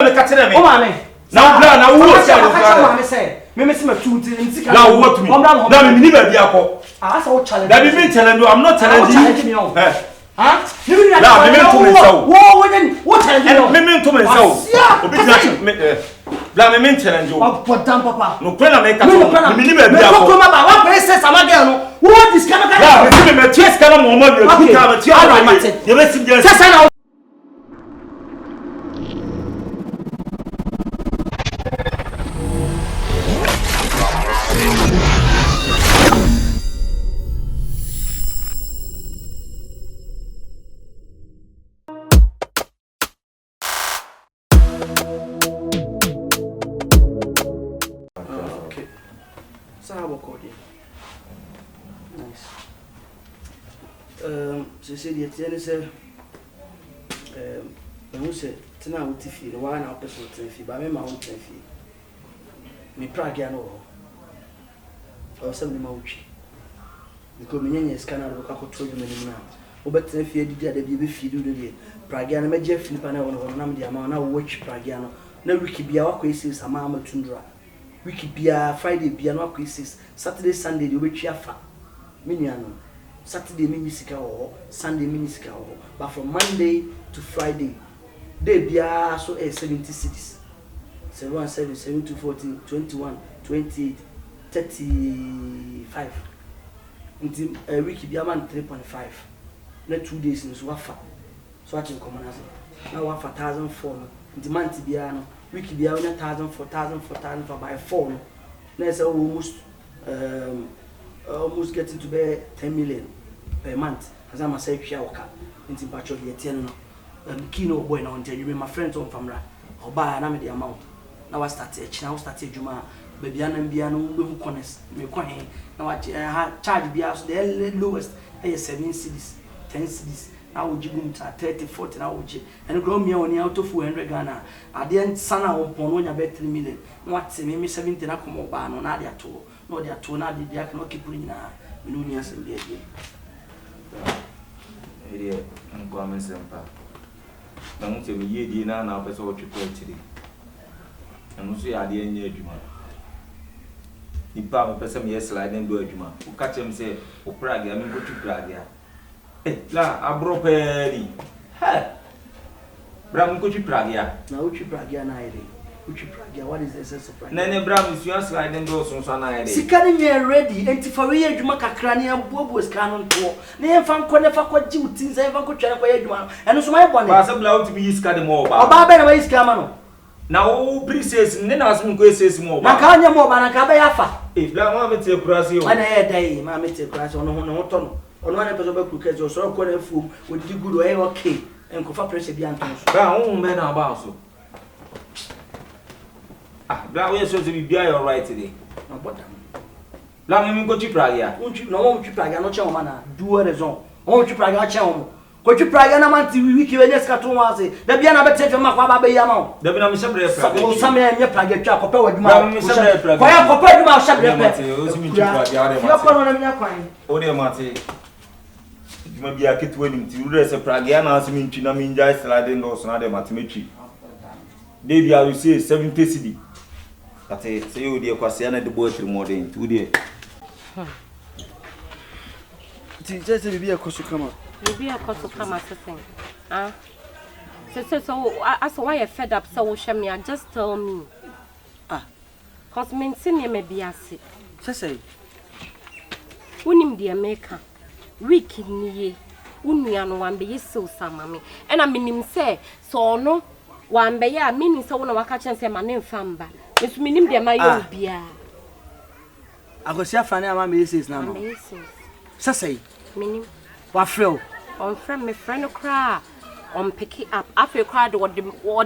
me katere me. O ma me. Na bla na wo say no bla. Ma me say. Me me see me tunti ntika. Na wo to me. Na me ni ba bia ko. Ah so challenge. That be me challenge I'm not challenging you. Huh? Ni me to me so. Wo challenge you. Me to me so. Obi na bla me challenge you. Podam papa. No kwena me kato. Me ni ba bia ko. Me ko ma ba wa pray say sama girl no. Wo discover ka. Ya me chase kana mo ma bi ku ka ba ti ara. You be sim just. Say na Say the tennis, who said, Tina with Tiffy, the one out person Tiffy, by me, my own Tiffy. Me Pragiano or something mochi. The communion is kind of a couple of minutes now. But if you did the baby feed you the Pragiano, my Jeff Filipana or Namdi Amana, watch Pragiano. No, we keep your quizzes, a mamma Tundra. We keep your Friday, piano quizzes, Saturday, Sunday, the witch yafa. Miniano. Saturday music or Sunday music but from Monday to Friday they be so 70 cities 717 7214 21 28 35 until a week be a man 3.5 not 2 days in Swafa so I can come now 1,004 until month be a week be a 1,000 4,000 by 4 that's almost getting to be 10 million per month. As I'm a say, Shawka, into Patch of the Eternal, Kino boy, now until you be my friends on Famra, or buy an amity amount. Now I started, now started Juma, baby, and Biano, who connects me coin. Now I charge Bias the lowest, 7 cities, 10 cities. Now would you go to 30, 40 now, and grow me only out of 400 Ghana. I didn't son out upon one about 3 million. What's maybe 17 Akumo ban on Nadia tour, no, they are two, now they cannot keep bringing her. Milunias and the idea. Idiot, I'm coming simple. Now, to be ye dinner now, that's what you put today. And also, I didn't hear you. The power person, yes, I didn't do it. Who catch him say, O Prague, I mean, go to Prague. Eh, la, I broke a ha! Brown, go to Prague. Now, which Prague and I what is the sense of pride? Nene Brown is your slide and go some son. Sicani ready, and for a year, you make a cranium, Bob was canon poor. Near found Conefa quite duties, I have got China, and so my one was allowed to be scattered more. Barbara is Camano. Now, princess, and then ask me questions more. Macania more than a cabayafa. If Lamma take Crasio, and a day, Mamma take Crass on one episode of Crooked or so, Corner fool would do good way okay, and Cofa Press Biantos. Bound men are about so. Ah, that way so to be all right today. No, but let me go to Prague. Won't you know what you Prague? No channel, man. Do a reason. Won't you Prague? Channel. Go to Prague and a month we can just cut one. The Biana better from Macaba Bayamo. The Biana Sabre, some men in your Prague, Chaco, with my Sabre. Why are compared to my Sabre? You're calling me a crime. Oh, dear Marty. You may be a kid winning to rest a Prague and ask me to mean just sliding or another mathematics. Maybe I will say 70 cedi. But say you dear Quasiana the boy more than 2 days. Just to be a cost to come up. Maybe a cost to come as a thing. Ah, so as why I fed up so shame just tell me. Ah, cause maintain may be a sick. Say, Unim dear maker, weak in ye, Unian one be so some mammy, and I mean him say so no. One by ya meaning so one of catch and say my name Famba. It's meaning dear my beer. I go see a funny mamma says now. Say, meaning what frill? On friend, my friend, a cry on pick it up after you cried or the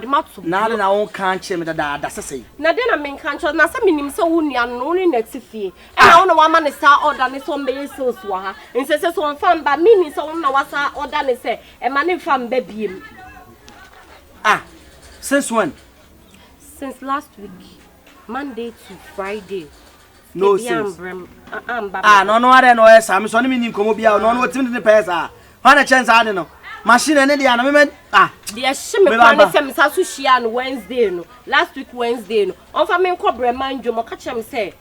mouth. Now then I won't can't shame that that's a say. Now then I mean can't you not mean him so only and only next fee. And I don't know one man is or than his own baby so swah. And says so on fun, but meaning so no was or than he say, a man from baby. Ah. Since when? Since last week, Monday to Friday. No sense. No, I don't know. I'm sorry, meaning come up here. No, what's in the pesa? What a chance I don't know. machine and the anime. Ah, dear shimmy, some sushi on Wednesday. No, last week Wednesday. No, on for me, cobra mind you, catch him say.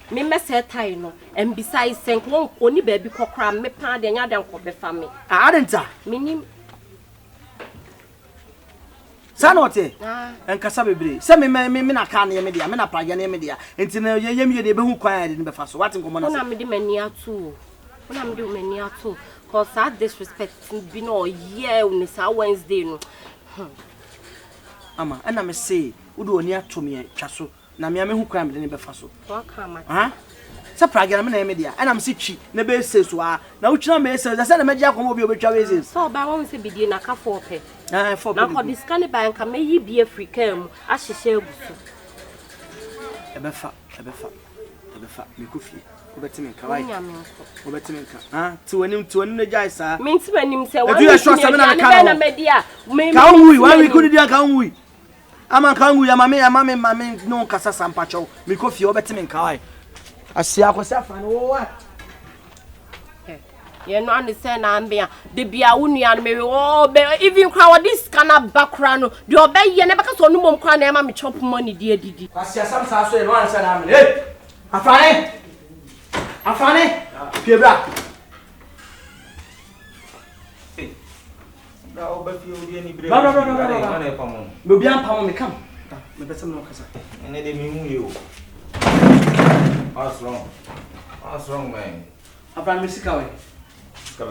Me messed no, and besides, send one only baby cockram, me pad and other cobe family. I didn't say. Meaning, Sanote, and Casabi, some men are canny media, men are pagani media, and to know you they who quiet in the first. What in common? I'm the mania too. When I'm doing mania too, cause that disrespect be no year on this Wednesday. No, Ama, and I may say, would do near to me, Chasso. Na me who crime in the faso. Huh? Sapragan media, and I'm sick. Nebe says, now which no may say, the San Major will be with your so by one say be in a car for pay. For now, this canny bank may ye be a free cam as she shall. A befa, me coffee. Obetim Kawai, Obetim, ah, to an energizer. Means when him say, what do you trust a media? Can we? Why we couldn't do? Can we? Ama kangu ya mame no kasa sampacho me kofi obetime nkai asia akosa fa no wa you no understand ambia de bia wunua me oh even kwa this kana background de obeye ne baka so no mom kwa na ma me chop money de adidi asia sam sa so e no answer na me eh afane piebra Bra obafi odi ani bre. Bra. Me bia pam me kam. Me pese me no kasa. Ene de mi hu yo. What's wrong man? Afan me sika we.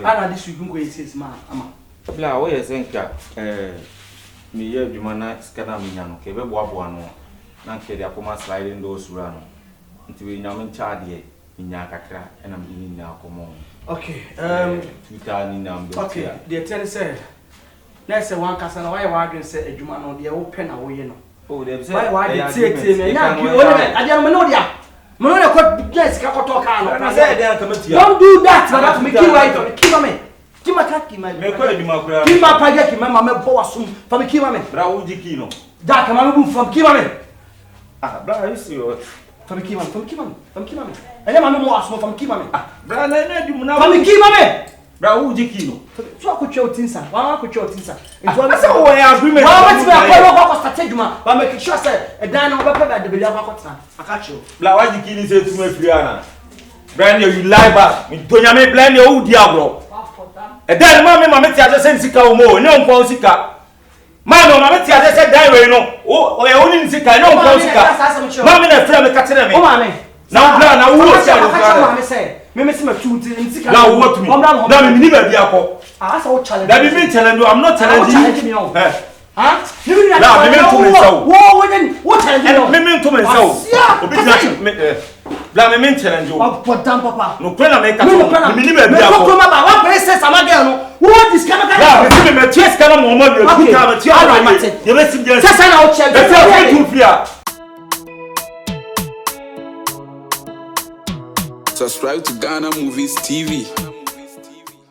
Ana this week go yes ma ama. Bla wo yes enka me ye adwuma na sika na me nya no ke be boaboa no. Na nke de akoma sliding doors sura no. Nti we nya me cha de nya kakra ena me ni na akomo. Okay. Twitter ni na mbe. Okay. The tell say na say one kasa na why wadwen say adwuma no de wo pe na wo ye no. Oh, they say why tie me na ki only ade me no dia. Me no dey yes ka ko talk am. Na say dey am tia. Don't do that. But me keep right. Keep me. Keep my cat keep my. Me ko adwuma kura. Keep my page keep my mama bo wasum. For me keep me. Bra wo jiki no. Da ka mama bu from keep me. Ah, bra you see what? For me keep me. Anya mama mo wasum from keep me. Ah, bra na adwuma na. For me keep me. Bra wo jiki no. So akotwa otinsa. Wa akotwa otinsa. Nti wa say wo ya agreement. Wa mati me akwa ko start adwuma. Ba make sure say e dan no be pe ba de beli akwa kotna. Akacho. Bla wa jiki ni say tuma free ana. Brand you lie back. Me tonya me blend you di agro. E dan ma me ti ase say sika o mo, ne onko sika. Ma no ma me ti ase say dan we no. O e oni sika, ne onko sika. Ma me na free me ka tere me. O ma me. Na bla na wo si ado ka. Ma me say. Me see my two sika. Na what me. Na me ni ba bi akọ. Ah, so challenge. That be challenge you. I'm not challenging you. Huh? You na me to myself. What challenge you? Me to myself. Obi na bla me challenge you. What damn papa? No plan make ka. Me ni ba bi akọ. Me ko ma ba. One princess amagel no. What this kind of guy? Yeah, me chase kana mo mo you. Okay. All right, you be sim there. Sasa na o challenge. That's too fear. Subscribe to Ghana Movies TV.